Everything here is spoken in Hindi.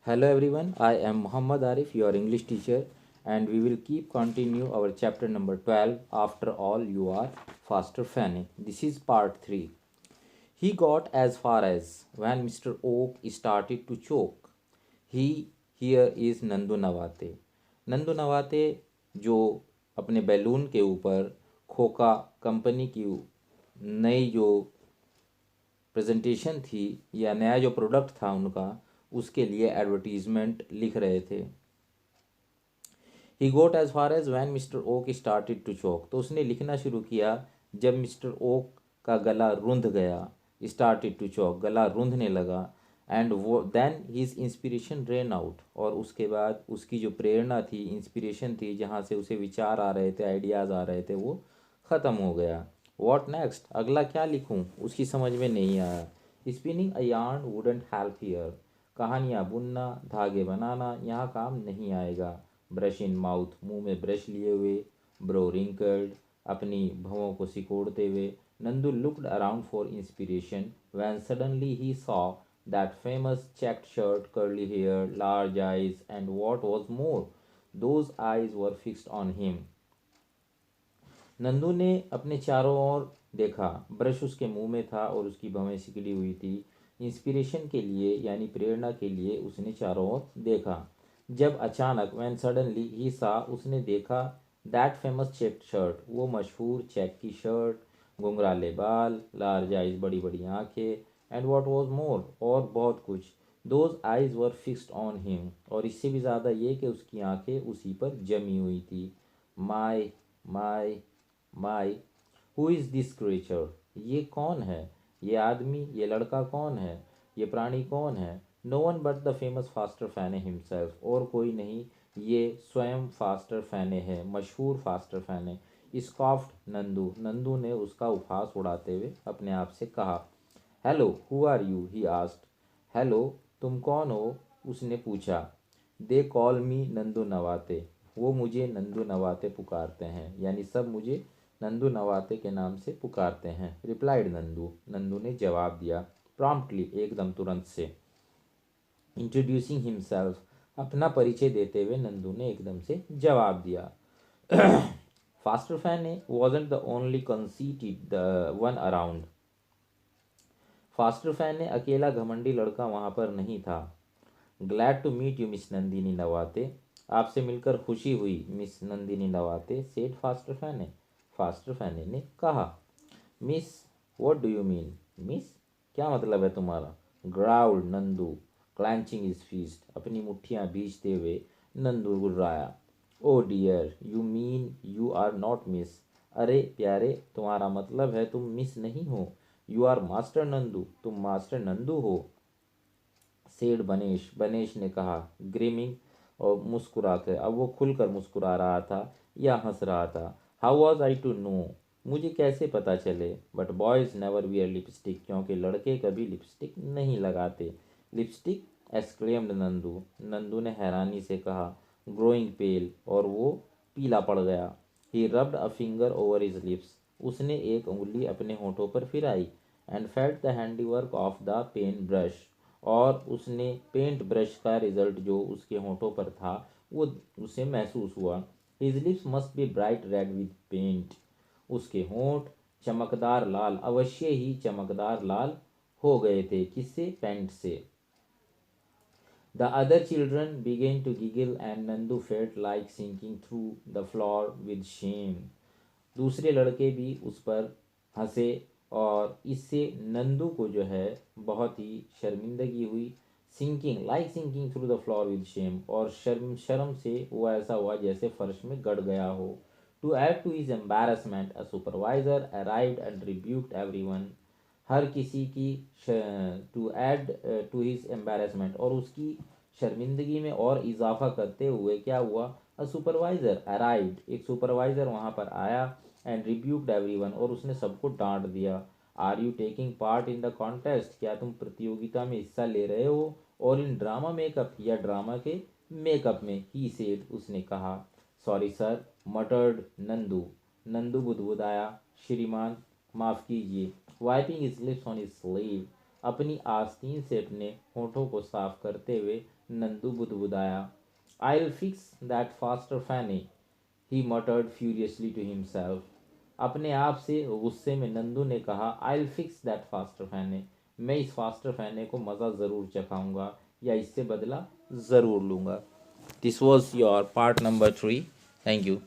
Hello everyone, I am Muhammad Arif, your English teacher, and we will keep continue our chapter number 12. After all, you are faster Fanny. This is part 3. He got as far as when Mr. Oak started to choke. He here is Nandu नवाते. नंदू नवाते जो अपने बैलून के ऊपर खोका कंपनी की नई जो प्रेजेंटेशन थी या नया जो प्रोडक्ट था उनका उसके लिए एडवर्टीजमेंट लिख रहे थे। He got as far as when mister Oak started to choke, तो उसने लिखना शुरू किया जब मिस्टर ओक का गला रुंध गया। स्टार्टेड टू चोक, गला रुंधने लगा। एंड वो then his inspiration ran out, और उसके बाद उसकी जो प्रेरणा थी, इंस्पिरेशन थी, जहाँ से उसे विचार आ रहे थे, आइडियाज़ आ रहे थे, वो ख़त्म हो गया। वॉट नेक्स्ट, अगला क्या लिखूँ, उसकी समझ में नहीं आया। Spinning a yarn wouldn't help here, कहानियाँ बुनना, धागे बनाना यहाँ काम नहीं आएगा। ब्रश इन माउथ, मुंह में ब्रश लिए हुए। ब्रो रिंकल्ड, अपनी भवों को सिकोड़ते हुए। Nandu looked around for inspiration when suddenly he saw that famous checked shirt, curly hair, large eyes, and what was more, those eyes were fixed on him. Nandu ने अपने चारों ओर देखा। ब्रश उसके मुंह में था और उसकी भवें सिकड़ी हुई थी। इंस्पिरेशन के लिए यानी प्रेरणा के लिए उसने चारों ओर देखा। जब अचानक वैन सडनली ही सा, उसने देखा दैट फेमस चेक शर्ट, वो मशहूर चेक की शर्ट, घुंघराले बाल, लार्ज आइज, बड़ी बड़ी आंखें, एंड वॉट वॉज मोर, और बहुत कुछ, those eyes were fixed on him, और इससे भी ज़्यादा ये कि उसकी आंखें उसी पर जमी हुई थी। माई माई माई, हु इज़ दिस क्रिएचर, ये कौन है, ये आदमी, ये लड़का कौन है, ये प्राणी कौन है। No one but the famous Faster Fene himself, और कोई नहीं, ये स्वयं फास्टर फैने है, मशहूर Faster Fene. Scoffed Nandu, Nandu ने उसका उपहास उड़ाते हुए अपने आप से कहा। Hello, who are you, he asked. Hello, तुम कौन हो, उसने पूछा। दे कॉल मी नंदू नवाते, वो मुझे नंदू नवाते पुकारते हैं, यानी सब मुझे नंदू नवाते के नाम से पुकारते हैं। रिप्लाइड नंदू, नंदू ने जवाब दिया। प्रॉम्प्टली, एकदम तुरंत से। इंट्रोड्यूसिंग हिमसेल्फ, अपना परिचय देते हुए नंदू ने एकदम से जवाब दिया। Faster Fene wasn't the only conceited the one around, Faster Fene ने अकेला घमंडी लड़का वहाँ पर नहीं था। Glad to meet you miss Nandini Navate, आपसे मिलकर खुशी हुई miss Nandini Navate, said Faster Fene, Faster Fene ने कहा। Miss, what do you mean, miss, क्या मतलब है तुम्हारा। Growled Nandu, clenching is fist, अपनी मुट्ठियाँ भींचते हुए नंदू गुर्राया। Oh dear, you mean you are not miss, अरे प्यारे, तुम्हारा मतलब है तुम मिस नहीं हो। यू आर मास्टर नंदू, तुम मास्टर नंदू हो। सेड बनेश, बनेश ने कहा, ग्रीमिंग, और मुस्कुराकर, अब वो खुलकर मुस्कुरा रहा था या हंस रहा था। How was I to know, मुझे कैसे पता चले। But boys never wear lipstick, क्योंकि लड़के कभी लिपस्टिक नहीं लगाते। लिपस्टिक, एक्सक्लेम्ड नंदू, नंदू ने हैरानी से कहा। ग्रोइंग पेल, और वो पीला पड़ गया। He rubbed a finger over his lips, उसने एक उंगली अपने होठों पर फिराई। And felt the handiwork of the paintbrush, और उसने पेंट ब्रश का रिजल्ट जो उसके होठों पर था वो उसे महसूस हुआ। His lips must be bright red with paint, उसके होंठ चमकदार लाल, अवश्य ही चमकदार लाल हो गए थे, किससे, पेंट से। The other children began to giggle and Nandu felt like sinking through the floor with shame, दूसरे लड़के भी उस पर हंसे, और इससे नंदू को जो है बहुत ही शर्मिंदगी हुई। Sinking, like sinking through the floor with shame, और शर्म शर्म से वो ऐसा हुआ जैसे फर्श में गड़ गया हो। To add to his embarrassment a supervisor arrived and rebuked everyone, हर किसी की, to add to his embarrassment, और उसकी शर्मिंदगी में और इजाफा करते हुए क्या हुआ, अ सुपरवाइजर अराइव्ड, एक सुपरवाइजर वहाँ पर आया। एंड रिब्यूक्ड एवरीवन, और उसने सबको डांट दिया। Are you taking part in the contest, क्या तुम प्रतियोगिता में हिस्सा ले रहे हो, और इन ड्रामा मेकअप, या ड्रामा के मेकअप में, ही सेड, उसने कहा। Sorry sir, muttered Nandu, Nandu बुदबुदाया। श्रीमान, माफ़ कीजिए। Wiping his lips on his sleeve, अपनी आस्तीन से अपने होठों को साफ करते हुए नंदू बुदबुदाया। I'll fix that faster Fanny, he muttered furiously to himself. अपने आप से गुस्से में नंदू ने कहा, I'll fix that faster Fanny. मैं इस फास्टर फैने को मज़ा ज़रूर चखाऊंगा या इससे बदला ज़रूर लूँगा। This was your part number 3। Thank you.